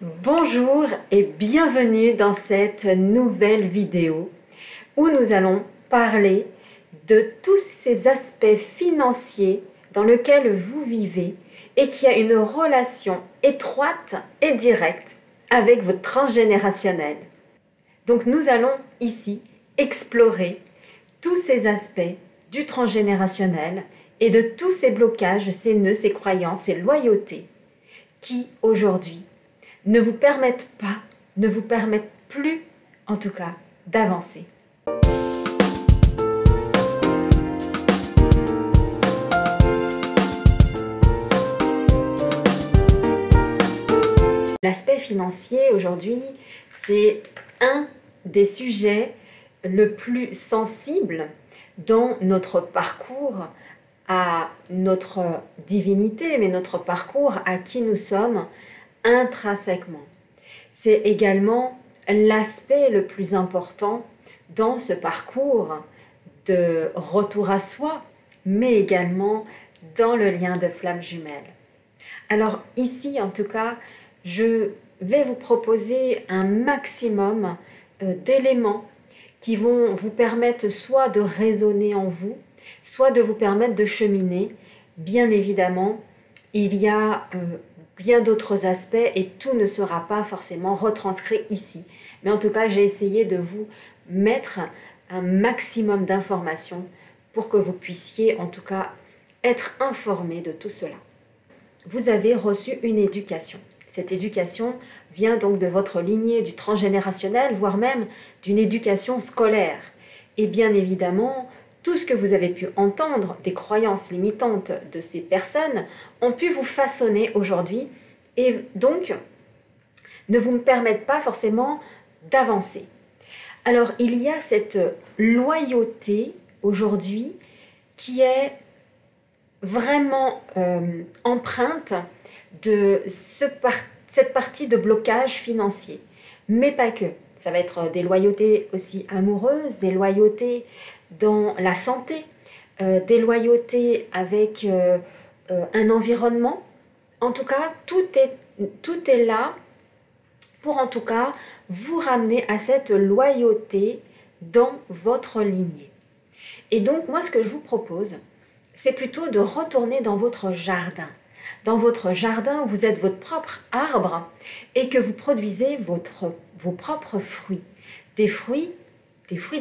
Bonjour et bienvenue dans cette nouvelle vidéo où nous allons parler de tous ces aspects financiers dans lesquels vous vivez et qui a une relation étroite et directe avec votre transgénérationnel. Donc nous allons ici explorer tous ces aspects du transgénérationnel et de tous ces blocages, ces nœuds, ces croyances, ces loyautés qui aujourd'hui ne vous permettent plus, en tout cas, d'avancer. L'aspect financier aujourd'hui, c'est un des sujets le plus sensible dans notre parcours à notre divinité, mais notre parcours à qui nous sommes intrinsèquement. C'est également l'aspect le plus important dans ce parcours de retour à soi, mais également dans le lien de flamme jumelle. Alors ici, en tout cas, je vais vous proposer un maximum d'éléments qui vont vous permettre soit de résonner en vous, soit de vous permettre de cheminer. Bien évidemment, il y a bien d'autres aspects et tout ne sera pas forcément retranscrit ici. Mais en tout cas, j'ai essayé de vous mettre un maximum d'informations pour que vous puissiez en tout cas être informé de tout cela. Vous avez reçu une éducation. Cette éducation vient donc de votre lignée du transgénérationnel, voire même d'une éducation scolaire. Et bien évidemment, tout ce que vous avez pu entendre des croyances limitantes de ces personnes ont pu vous façonner aujourd'hui et donc ne vous permettent pas forcément d'avancer. Alors il y a cette loyauté aujourd'hui qui est vraiment empreinte de cette partie de blocage financier, mais pas que. Ça va être des loyautés aussi amoureuses, des loyautés dans la santé, des loyautés avec un environnement. En tout cas, tout est là pour en tout cas vous ramener à cette loyauté dans votre lignée. Et donc moi ce que je vous propose, c'est plutôt de retourner dans votre jardin. Dans votre jardin où vous êtes votre propre arbre et que vous produisez vos propres fruits. Des fruits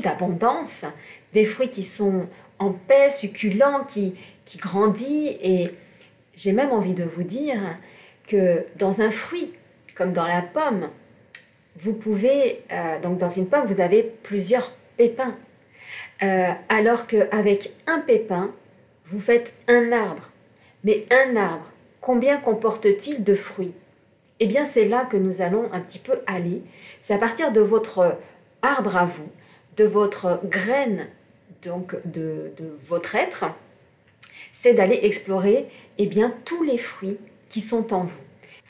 d'abondance, des fruits qui sont en paix, succulents, qui grandissent. Et j'ai même envie de vous dire que dans un fruit, comme dans la pomme, vous pouvez, donc dans une pomme, vous avez plusieurs pépins. Alors qu'avec un pépin, vous faites un arbre. Mais un arbre, combien comporte-t-il de fruits? Eh bien, c'est là que nous allons un petit peu aller. C'est à partir de votre arbre à vous, de votre graine, donc de votre être, c'est d'aller explorer tous les fruits qui sont en vous.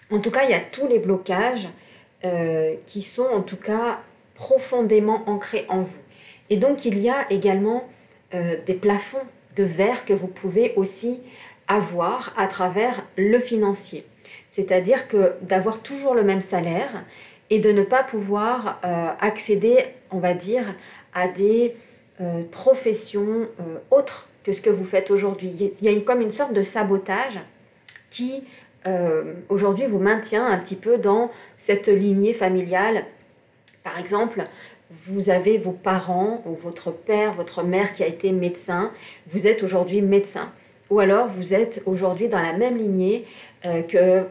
En tout cas, il y a tous les blocages qui sont en tout cas profondément ancrés en vous. Et donc, il y a également des plafonds de verre que vous pouvez aussi avoir à travers le financier. C'est-à-dire que d'avoir toujours le même salaire et de ne pas pouvoir accéder, on va dire, à des professions autres que ce que vous faites aujourd'hui. Il y a comme une sorte de sabotage qui, aujourd'hui, vous maintient un petit peu dans cette lignée familiale. Par exemple, vous avez vos parents, ou votre père, votre mère qui a été médecin, vous êtes aujourd'hui médecin. Ou alors vous êtes aujourd'hui dans la même lignée que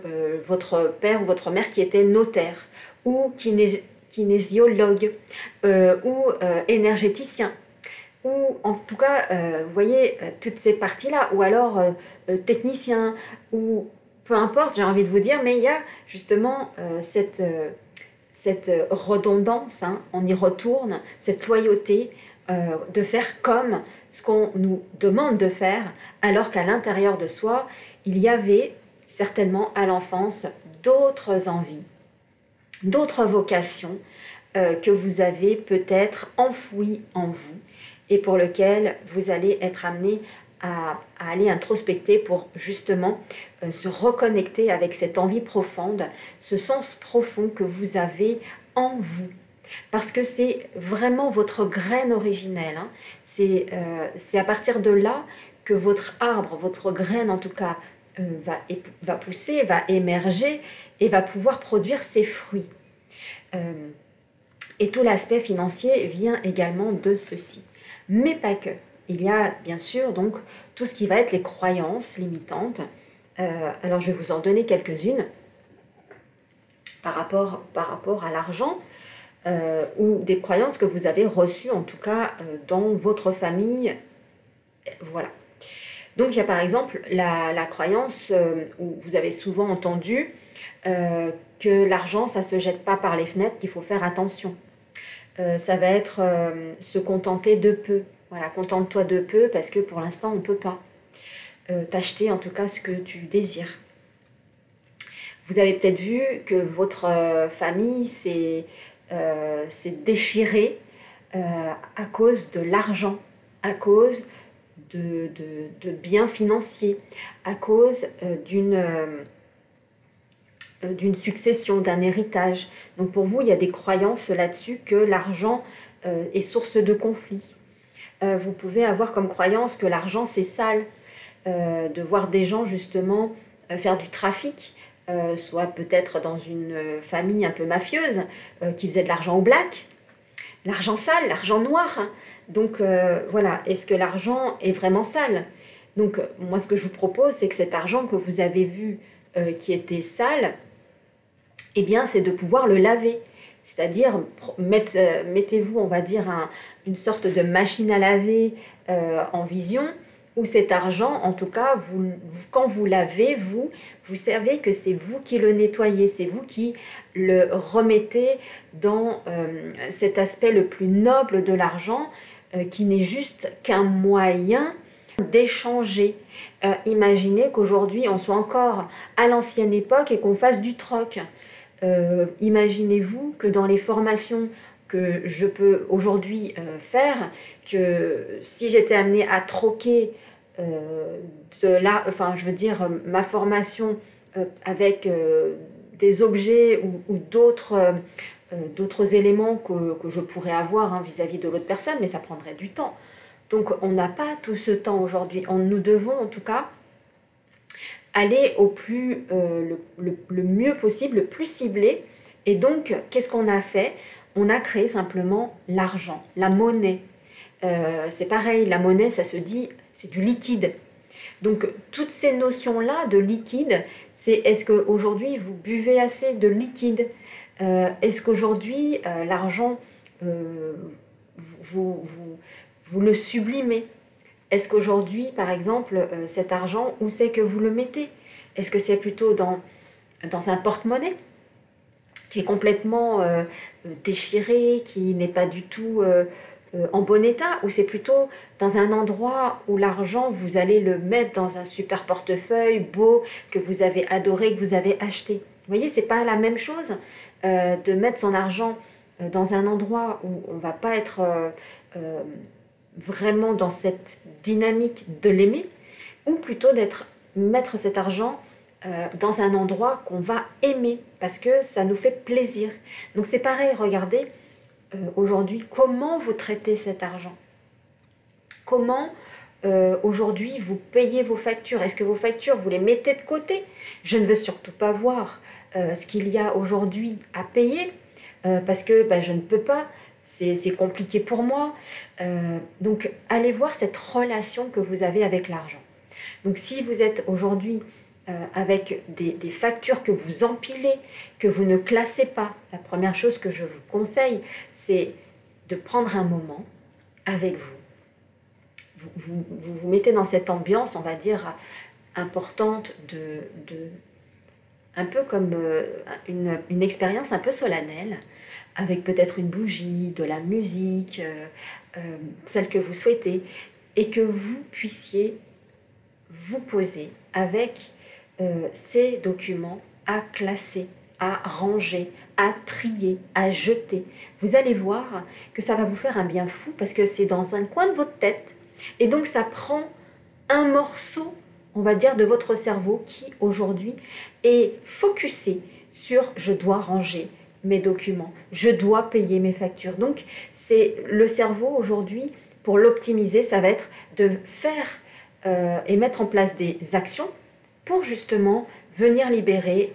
votre père ou votre mère qui était notaire, ou kinésiologue, ou énergéticien. Ou en tout cas, vous voyez, toutes ces parties-là, ou alors technicien, ou peu importe, j'ai envie de vous dire, mais il y a justement cette redondance, hein, on y retourne, cette loyauté de faire comme ce qu'on nous demande de faire, alors qu'à l'intérieur de soi, il y avait certainement à l'enfance d'autres envies, d'autres vocations que vous avez peut-être enfouies en vous et pour lesquelles vous allez être amené à aller introspecter pour justement se reconnecter avec cette envie profonde, ce sens profond que vous avez en vous. Parce que c'est vraiment votre graine originelle. Hein. C'est à partir de là que votre arbre, votre graine en tout cas, va pousser, va émerger et va pouvoir produire ses fruits. Et tout l'aspect financier vient également de ceci. Mais pas que. Il y a bien sûr donc tout ce qui va être les croyances limitantes. Alors je vais vous en donner quelques-unes par rapport à l'argent ou des croyances que vous avez reçues en tout cas dans votre famille. Voilà. Donc il y a par exemple la croyance où vous avez souvent entendu que l'argent ça ne se jette pas par les fenêtres, qu'il faut faire attention. Ça va être se contenter de peu. Voilà, contente-toi de peu parce que pour l'instant on ne peut pas t'acheter en tout cas ce que tu désires. Vous avez peut-être vu que votre famille s'est déchirée à cause de l'argent, à cause de biens financiers, à cause d'une succession, d'un héritage. Donc pour vous, il y a des croyances là-dessus que l'argent est source de conflit. Vous pouvez avoir comme croyance que l'argent c'est sale, de voir des gens justement faire du trafic, soit peut-être dans une famille un peu mafieuse qui faisait de l'argent au black, l'argent sale, l'argent noir. Hein. Donc voilà, est-ce que l'argent est vraiment sale? Donc moi ce que je vous propose c'est que cet argent que vous avez vu qui était sale, eh bien c'est de pouvoir le laver. C'est-à-dire, mettez-vous, on va dire, une sorte de machine à laver en vision, où cet argent, en tout cas, quand vous lavez, vous savez que c'est vous qui le nettoyez, c'est vous qui le remettez dans cet aspect le plus noble de l'argent, qui n'est juste qu'un moyen d'échanger. Imaginez qu'aujourd'hui, on soit encore à l'ancienne époque et qu'on fasse du troc. Imaginez-vous que dans les formations que je peux aujourd'hui faire, que si j'étais amenée à troquer ma formation avec des objets ou d'autres éléments que je pourrais avoir vis-à-vis de l'autre personne, mais ça prendrait du temps. Donc on n'a pas tout ce temps aujourd'hui. Nous devons en tout cas aller au le mieux possible, le plus ciblé. Et donc, qu'est-ce qu'on a fait? On a créé simplement l'argent, la monnaie. C'est pareil, la monnaie, ça se dit, c'est du liquide. Donc, toutes ces notions-là de liquide, c'est est-ce qu'aujourd'hui, vous buvez assez de liquide? Est-ce qu'aujourd'hui, l'argent, vous le sublimez? Est-ce qu'aujourd'hui, par exemple, cet argent, où c'est que vous le mettez? Est-ce que c'est plutôt dans un porte-monnaie qui est complètement déchiré, qui n'est pas du tout en bon état? Ou c'est plutôt dans un endroit où l'argent, vous allez le mettre dans un super portefeuille beau, que vous avez adoré, que vous avez acheté? Vous voyez, c'est pas la même chose de mettre son argent dans un endroit où on ne va pas être... vraiment dans cette dynamique de l'aimer, ou plutôt mettre cet argent dans un endroit qu'on va aimer, parce que ça nous fait plaisir. Donc c'est pareil, regardez, aujourd'hui, comment vous traitez cet argent? Comment aujourd'hui vous payez vos factures? Est-ce que vos factures, vous les mettez de côté? Je ne veux surtout pas voir ce qu'il y a aujourd'hui à payer, parce que je ne peux pas. C'est compliqué pour moi. Donc, allez voir cette relation que vous avez avec l'argent. Donc, si vous êtes aujourd'hui avec des factures que vous empilez, que vous ne classez pas, la première chose que je vous conseille, c'est de prendre un moment avec vous. Vous mettez dans cette ambiance, on va dire, importante un peu comme une expérience un peu solennelle, avec peut-être une bougie, de la musique, celle que vous souhaitez, et que vous puissiez vous poser avec ces documents à classer, à ranger, à trier, à jeter. Vous allez voir que ça va vous faire un bien fou, parce que c'est dans un coin de votre tête, et donc ça prend un morceau, on va dire, de votre cerveau qui aujourd'hui est focusé sur « je dois ranger mes documents, je dois payer mes factures ». Donc, c'est le cerveau aujourd'hui, pour l'optimiser, ça va être de faire et mettre en place des actions pour justement venir libérer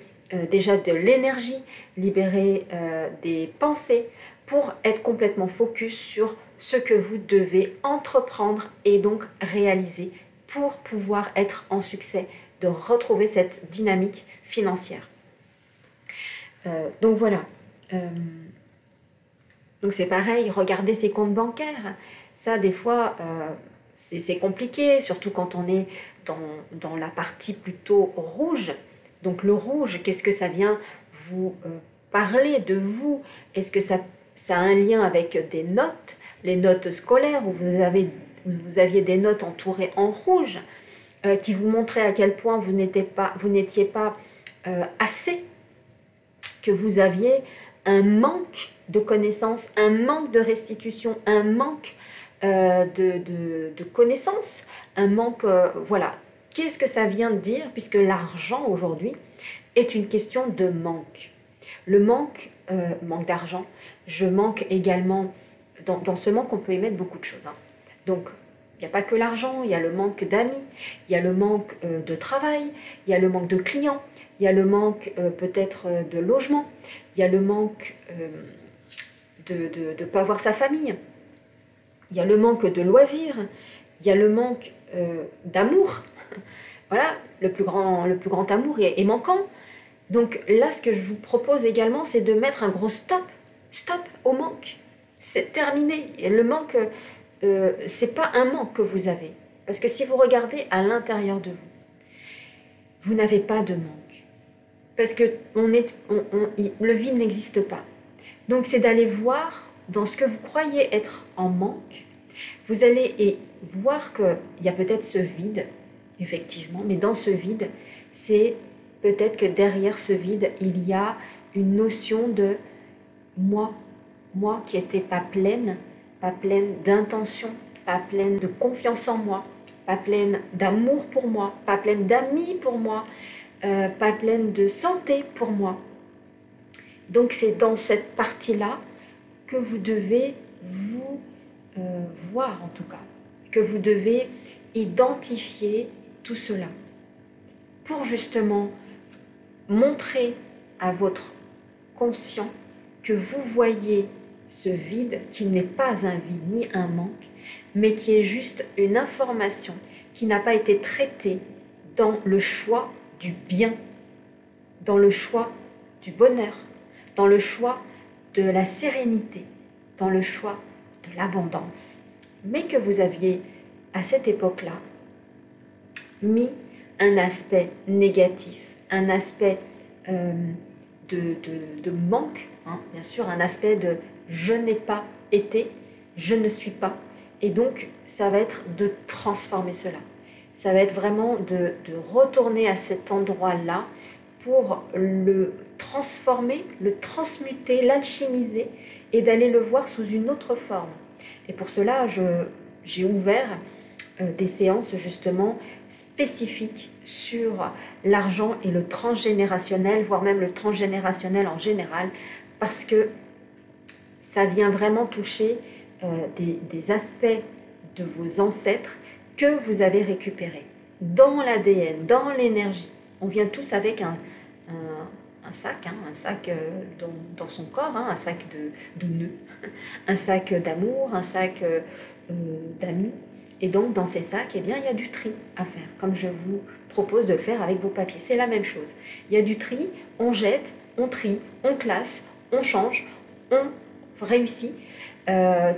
déjà de l'énergie, libérer des pensées pour être complètement focus sur ce que vous devez entreprendre et donc réaliser pour pouvoir être en succès, de retrouver cette dynamique financière. Donc voilà. Donc c'est pareil, regardez ses comptes bancaires. Ça, des fois, c'est compliqué, surtout quand on est dans la partie plutôt rouge. Donc le rouge, qu'est-ce que ça vient vous parler de vous? Est-ce que ça a un lien avec des notes, les notes scolaires, où vous aviez des notes entourées en rouge, qui vous montraient à quel point vous n'étiez pas assez, que vous aviez un manque de connaissances, un manque de restitution, un manque de connaissances, un manque, voilà. Qu'est-ce que ça vient de dire, puisque l'argent aujourd'hui est une question de manque. Le manque d'argent, je manque également, dans ce manque on peut y mettre beaucoup de choses. Hein. Donc il n'y a pas que l'argent, il y a le manque d'amis, il y a le manque de travail, il y a le manque de clients, il y a le manque peut-être de logement, il y a le manque de ne pas voir sa famille, il y a le manque de loisirs, il y a le manque d'amour. Voilà, le plus grand amour est manquant. Donc là, ce que je vous propose également, c'est de mettre un gros stop au manque. C'est terminé. Et le manque, c'est pas un manque que vous avez. Parce que si vous regardez à l'intérieur de vous, vous n'avez pas de manque. Parce que le vide n'existe pas. Donc c'est d'aller voir dans ce que vous croyez être en manque. Vous allez voir qu'il y a peut-être ce vide, effectivement, mais dans ce vide, c'est peut-être que derrière ce vide, il y a une notion de moi qui n'étais pas pleine d'intention, pas pleine de confiance en moi, pas pleine d'amour pour moi, pas pleine d'amis pour moi, pas pleine de santé pour moi. Donc c'est dans cette partie-là que vous devez vous voir en tout cas, que vous devez identifier tout cela pour justement montrer à votre conscient que vous voyez ce vide qui n'est pas un vide ni un manque, mais qui est juste une information qui n'a pas été traitée dans le choix du bien, dans le choix du bonheur, dans le choix de la sérénité, dans le choix de l'abondance, mais que vous aviez à cette époque-là mis un aspect négatif, un aspect de manque, hein, bien sûr, un aspect de je n'ai pas été, je ne suis pas, et donc ça va être de transformer cela. Ça va être vraiment de retourner à cet endroit-là pour le transformer, le transmuter, l'alchimiser et d'aller le voir sous une autre forme. Et pour cela, j'ai ouvert des séances justement spécifiques sur l'argent et le transgénérationnel, voire même le transgénérationnel en général, parce que ça vient vraiment toucher des aspects de vos ancêtres que vous avez récupérés dans l'ADN, dans l'énergie. On vient tous avec un sac, hein, un sac dans son corps, hein, un sac de nœuds, un sac d'amour, un sac d'amis. Et donc, dans ces sacs, eh bien, il y a du tri à faire, comme je vous propose de le faire avec vos papiers. C'est la même chose. Il y a du tri, on jette, on trie, on classe, on change, on réussit.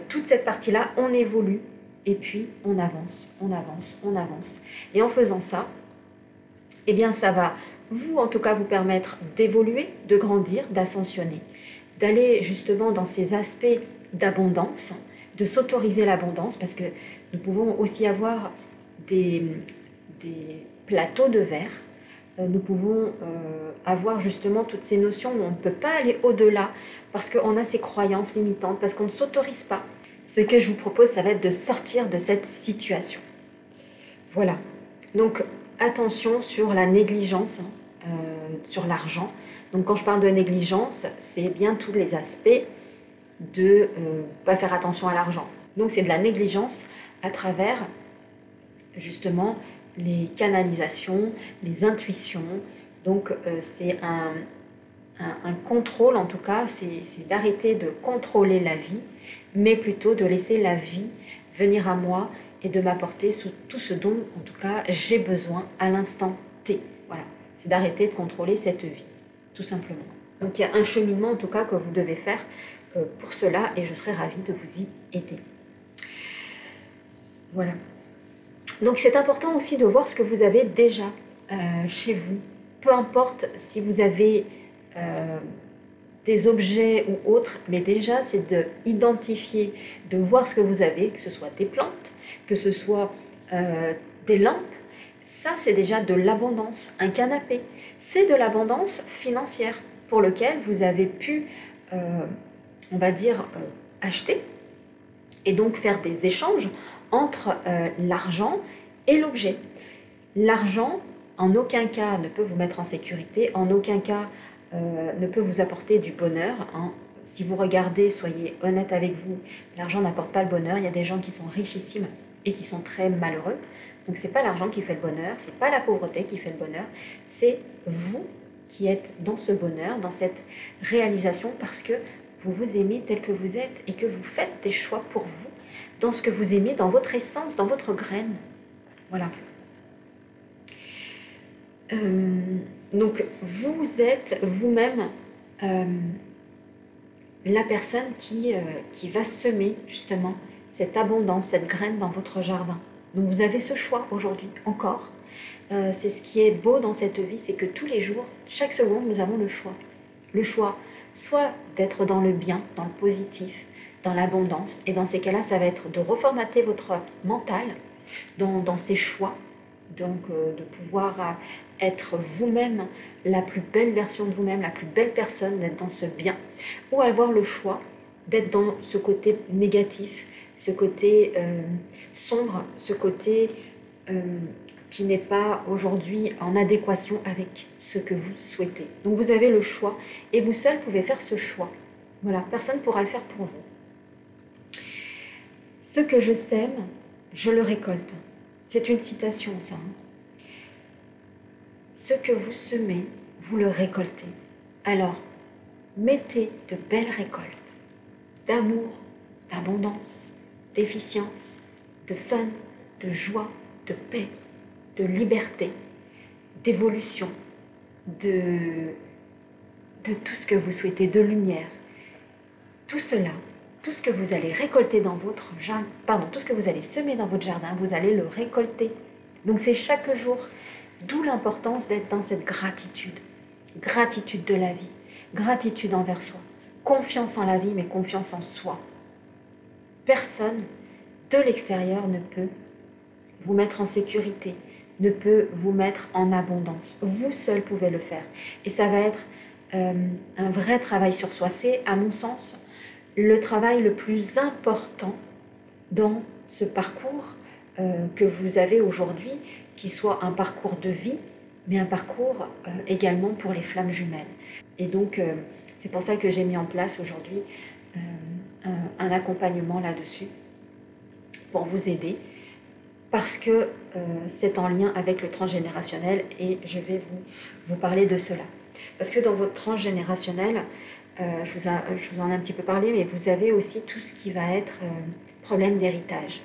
Toute cette partie-là, on évolue et puis on avance, on avance, on avance. Et en faisant ça, eh bien, ça va, vous, en tout cas, vous permettre d'évoluer, de grandir, d'ascensionner, d'aller justement dans ces aspects d'abondance, de s'autoriser l'abondance, parce que nous pouvons aussi avoir des plateaux de verre. Nous pouvons avoir justement toutes ces notions où on ne peut pas aller au-delà parce qu'on a ces croyances limitantes, parce qu'on ne s'autorise pas. Ce que je vous propose, ça va être de sortir de cette situation. Voilà. Donc, attention sur la négligence, sur l'argent. Donc quand je parle de négligence, c'est bien tous les aspects de pas faire attention à l'argent. Donc c'est de la négligence à travers justement les canalisations, les intuitions. Donc c'est un contrôle, en tout cas, c'est d'arrêter de contrôler la vie, mais plutôt de laisser la vie venir à moi et de m'apporter tout ce dont, en tout cas, j'ai besoin à l'instant T. Voilà, c'est d'arrêter de contrôler cette vie, tout simplement. Donc il y a un cheminement, en tout cas, que vous devez faire pour cela, et je serai ravie de vous y aider. Voilà. Donc c'est important aussi de voir ce que vous avez déjà chez vous. Peu importe si vous avez des objets ou autres, mais déjà c'est de identifier, de voir ce que vous avez, que ce soit des plantes, que ce soit des lampes. Ça c'est déjà de l'abondance. Un canapé, c'est de l'abondance financière pour lequel vous avez pu, on va dire, acheter et donc faire des échanges entre l'argent et l'objet. L'argent, en aucun cas, ne peut vous mettre en sécurité, en aucun cas ne peut vous apporter du bonheur. Hein. Si vous regardez, soyez honnête avec vous, l'argent n'apporte pas le bonheur. Il y a des gens qui sont richissimes et qui sont très malheureux. Donc ce n'est pas l'argent qui fait le bonheur, ce n'est pas la pauvreté qui fait le bonheur, c'est vous qui êtes dans ce bonheur, dans cette réalisation, parce que vous vous aimez tel que vous êtes et que vous faites des choix pour vous, dans ce que vous aimez, dans votre essence, dans votre graine. Voilà. Donc, vous êtes vous-même la personne qui va semer justement cette abondance, cette graine dans votre jardin. Donc, vous avez ce choix aujourd'hui, encore. C'est ce qui est beau dans cette vie, c'est que tous les jours, chaque seconde, nous avons le choix. Le choix, soit d'être dans le bien, dans le positif, dans l'abondance. Et dans ces cas-là, ça va être de reformater votre mental dans ces choix. Donc, de pouvoir être vous-même la plus belle version de vous-même, la plus belle personne, d'être dans ce bien. Ou avoir le choix d'être dans ce côté négatif, ce côté sombre, ce côté qui n'est pas aujourd'hui en adéquation avec ce que vous souhaitez. Donc, vous avez le choix et vous seul pouvez faire ce choix. Voilà, personne ne pourra le faire pour vous. Ce que je sème, je le récolte. C'est une citation, ça. Ce que vous semez, vous le récoltez. Alors, mettez de belles récoltes, d'amour, d'abondance, d'efficience, de fun, de joie, de paix, de liberté, d'évolution, de tout ce que vous souhaitez, de lumière. Tout cela, tout ce que vous allez récolter dans votre jardin, tout ce que vous allez semer dans votre jardin, vous allez le récolter. Donc c'est chaque jour, d'où l'importance d'être dans cette gratitude. Gratitude de la vie, gratitude envers soi, confiance en la vie, mais confiance en soi. Personne de l'extérieur ne peut vous mettre en sécurité, ne peut vous mettre en abondance. Vous seul pouvez le faire. Et ça va être un vrai travail sur soi. C'est, à mon sens, le travail le plus important dans ce parcours que vous avez aujourd'hui, qui soit un parcours de vie, mais un parcours également pour les flammes jumelles. Et donc, c'est pour ça que j'ai mis en place aujourd'hui un accompagnement là-dessus, pour vous aider, parce que c'est en lien avec le transgénérationnel, et je vais vous parler de cela. Parce que dans votre transgénérationnel, je vous en ai un petit peu parlé, mais vous avez aussi tout ce qui va être problème d'héritage.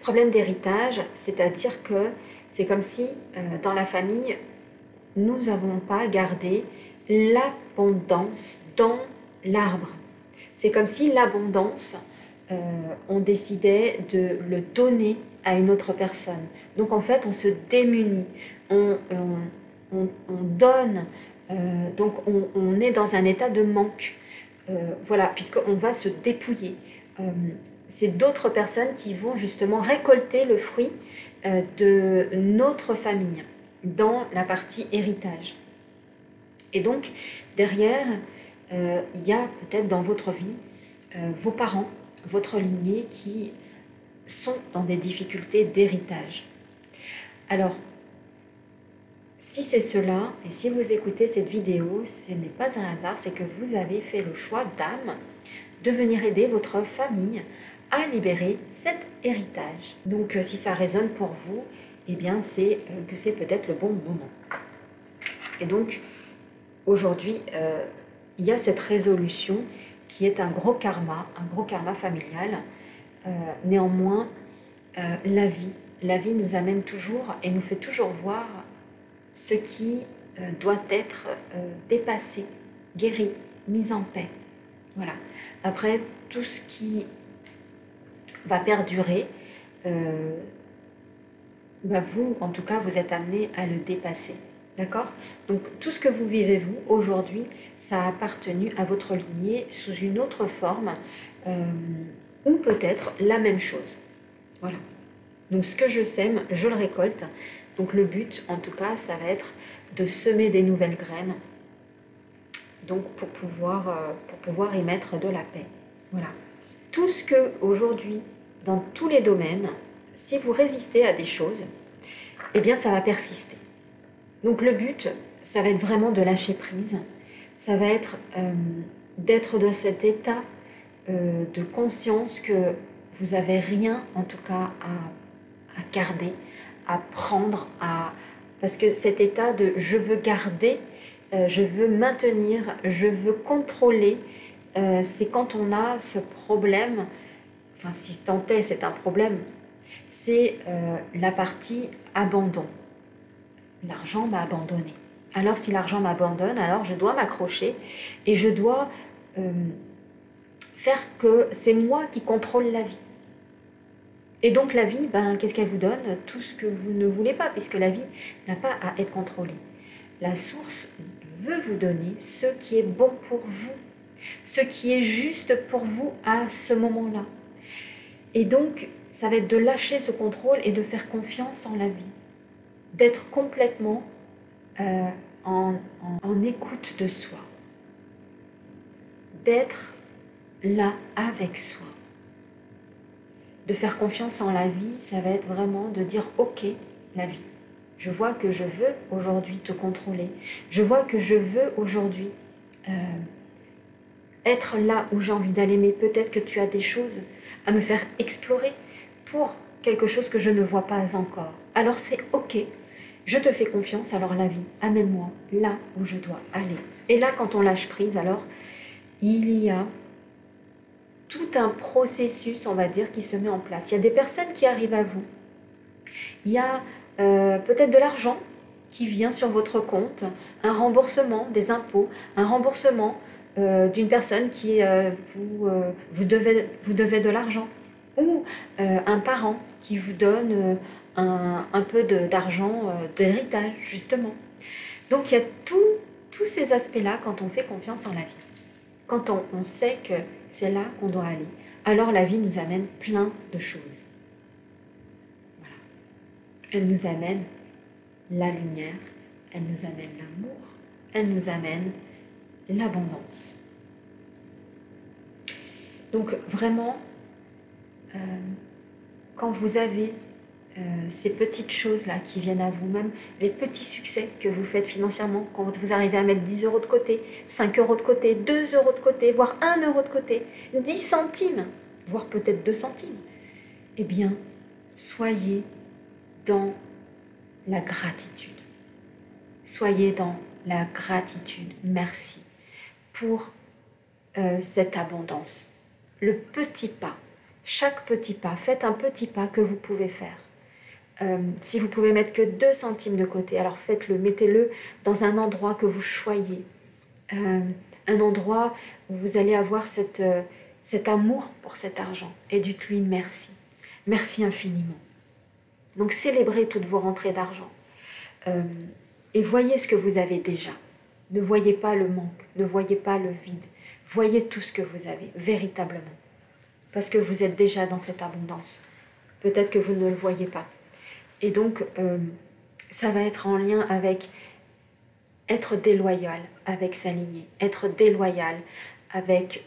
Problème d'héritage, c'est-à-dire que c'est comme si dans la famille, nous n'avons pas gardé l'abondance dans l'arbre. C'est comme si l'abondance, on décidait de le donner à une autre personne. Donc en fait, on se démunit, on donne, donc on est dans un état de manque. Voilà, puisqu'on va se dépouiller. C'est d'autres personnes qui vont justement récolter le fruit de notre famille dans la partie héritage. Et donc, derrière, il y a peut-être dans votre vie vos parents, votre lignée qui sont dans des difficultés d'héritage. Alors, si c'est cela, et si vous écoutez cette vidéo, ce n'est pas un hasard, c'est que vous avez fait le choix d'âme de venir aider votre famille à libérer cet héritage. Donc, si ça résonne pour vous, eh bien, c'est que c'est peut-être le bon moment. Et donc, aujourd'hui, il y a cette résolution qui est un gros karma familial. Néanmoins, la vie nous amène toujours et nous fait toujours voir ce qui doit être dépassé, guéri, mis en paix. Voilà. Après, tout ce qui va perdurer, vous, en tout cas, vous êtes amené à le dépasser. D'accord? Donc, tout ce que vous vivez, vous, aujourd'hui, ça a appartenu à votre lignée sous une autre forme ou peut-être la même chose. Voilà. Donc, ce que je sème, je le récolte. Donc, le but, en tout cas, ça va être de semer des nouvelles graines. Donc, pour pouvoir y mettre de la paix. Voilà. Tout ce que, aujourd'hui, dans tous les domaines, si vous résistez à des choses, eh bien, ça va persister. Donc le but, ça va être vraiment de lâcher prise, ça va être d'être dans cet état de conscience que vous n'avez rien en tout cas à garder, à prendre, parce que cet état de je veux garder, je veux maintenir, je veux contrôler, c'est quand on a ce problème, enfin si tant est c'est un problème, c'est la partie abandon. L'argent m'a abandonné. Alors si l'argent m'abandonne, alors je dois m'accrocher et je dois faire que c'est moi qui contrôle la vie. Et donc la vie, qu'est-ce qu'elle vous donne? Tout ce que vous ne voulez pas, puisque la vie n'a pas à être contrôlée. La source veut vous donner ce qui est bon pour vous, ce qui est juste pour vous à ce moment-là. Et donc, ça va être de lâcher ce contrôle et de faire confiance en la vie. D'être complètement en écoute de soi, d'être là avec soi, de faire confiance en la vie, ça va être vraiment de dire ok la vie, je vois que je veux aujourd'hui te contrôler, je vois que je veux aujourd'hui être là où j'ai envie d'aller, mais peut-être que tu as des choses à me faire explorer pour quelque chose que je ne vois pas encore, alors c'est ok. Je te fais confiance, alors la vie, amène-moi là où je dois aller. Et là, quand on lâche prise, alors, il y a tout un processus, on va dire, qui se met en place. Il y a des personnes qui arrivent à vous. Il y a peut-être de l'argent qui vient sur votre compte, un remboursement des impôts, un remboursement d'une personne qui vous devez de l'argent, ou un parent qui vous donne un peu d'argent d'héritage, justement. Donc il y a tous ces aspects-là quand on fait confiance en la vie. Quand on sait que c'est là qu'on doit aller, alors la vie nous amène plein de choses. Voilà. Elle nous amène la lumière, elle nous amène l'amour, elle nous amène l'abondance. Donc vraiment, quand vous avez ces petites choses-là qui viennent à vous, même les petits succès que vous faites financièrement, quand vous arrivez à mettre 10 € de côté, 5 € de côté, 2 € de côté, voire 1 € de côté, 10 centimes, voire peut-être 2 centimes, eh bien, soyez dans la gratitude. Soyez dans la gratitude. Merci pour cette abondance. Le petit pas, chaque petit pas, faites un petit pas que vous pouvez faire. Si vous pouvez mettre que 2 centimes de côté, alors faites-le, mettez-le dans un endroit que vous choyez, un endroit où vous allez avoir cet amour pour cet argent, et dites-lui merci, merci infiniment. Donc célébrez toutes vos rentrées d'argent et voyez ce que vous avez déjà. Ne voyez pas le manque, ne voyez pas le vide, voyez tout ce que vous avez véritablement, parce que vous êtes déjà dans cette abondance. Peut-être que vous ne le voyez pas. Et donc, ça va être en lien avec être déloyal avec sa lignée, être déloyal avec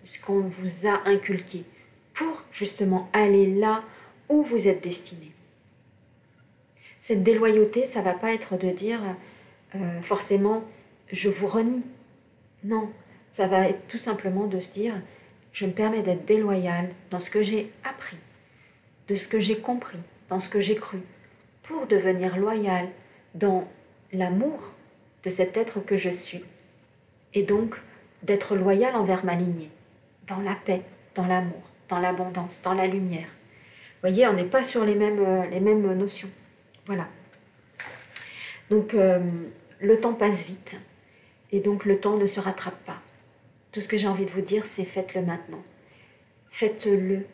ce qu'on vous a inculqué, pour justement aller là où vous êtes destiné. Cette déloyauté, ça ne va pas être de dire forcément je vous renie. Non, ça va être tout simplement de se dire je me permets d'être déloyale dans ce que j'ai appris, de ce que j'ai compris, dans ce que j'ai cru, pour devenir loyale dans l'amour de cet être que je suis. Et donc d'être loyale envers ma lignée, dans la paix, dans l'amour, dans l'abondance, dans la lumière. Vous voyez, on n'est pas sur les mêmes notions. Voilà. Donc, le temps passe vite. Et donc, le temps ne se rattrape pas. Tout ce que j'ai envie de vous dire, c'est faites-le maintenant. Faites-le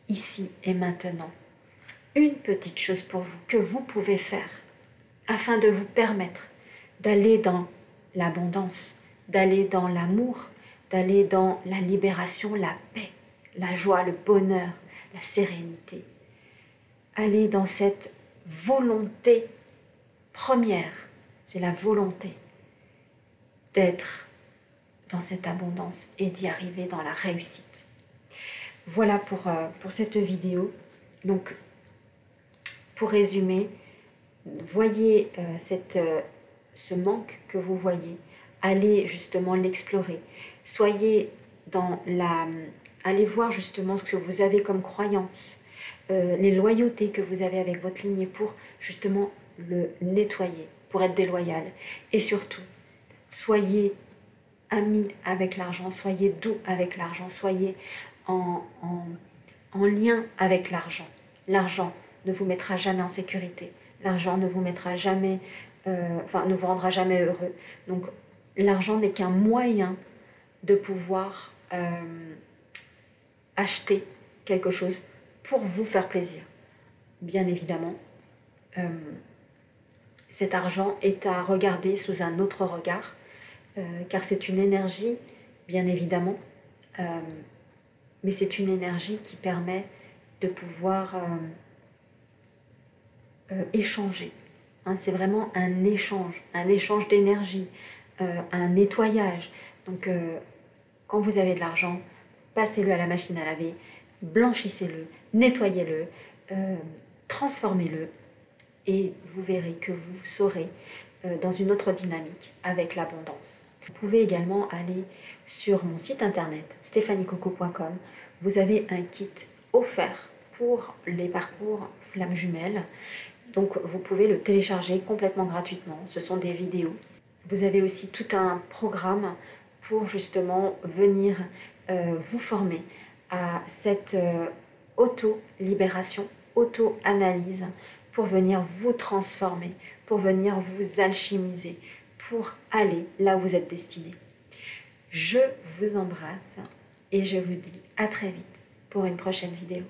ici et maintenant. Une petite chose pour vous, que vous pouvez faire, afin de vous permettre d'aller dans l'abondance, d'aller dans l'amour, d'aller dans la libération, la paix, la joie, le bonheur, la sérénité. Aller dans cette volonté première, c'est la volonté d'être dans cette abondance et d'y arriver dans la réussite. Voilà pour cette vidéo. Donc, pour résumer, voyez ce manque que vous voyez, allez justement l'explorer. Soyez dans allez voir justement ce que vous avez comme croyance, les loyautés que vous avez avec votre lignée pour justement le nettoyer, pour être déloyal. Et surtout, soyez amis avec l'argent, soyez doux avec l'argent, soyez en lien avec l'argent. L'argent ne vous mettra jamais en sécurité. L'argent ne vous mettra jamais, ne vous rendra jamais heureux. Donc, l'argent n'est qu'un moyen de pouvoir acheter quelque chose pour vous faire plaisir. Bien évidemment, cet argent est à regarder sous un autre regard, car c'est une énergie, bien évidemment, mais c'est une énergie qui permet de pouvoir échanger. Hein, c'est vraiment un échange d'énergie, un nettoyage. Donc, quand vous avez de l'argent, passez-le à la machine à laver, blanchissez-le, nettoyez-le, transformez-le, et vous verrez que vous serez dans une autre dynamique avec l'abondance. Vous pouvez également aller sur mon site internet stéphaniecoco.com. Vous avez un kit offert pour les parcours flammes jumelles. Donc vous pouvez le télécharger complètement gratuitement. Ce sont des vidéos. Vous avez aussi tout un programme pour justement venir vous former à cette auto-libération, auto-analyse, pour venir vous transformer, pour venir vous alchimiser, pour aller là où vous êtes destiné. Je vous embrasse et je vous dis à très vite pour une prochaine vidéo.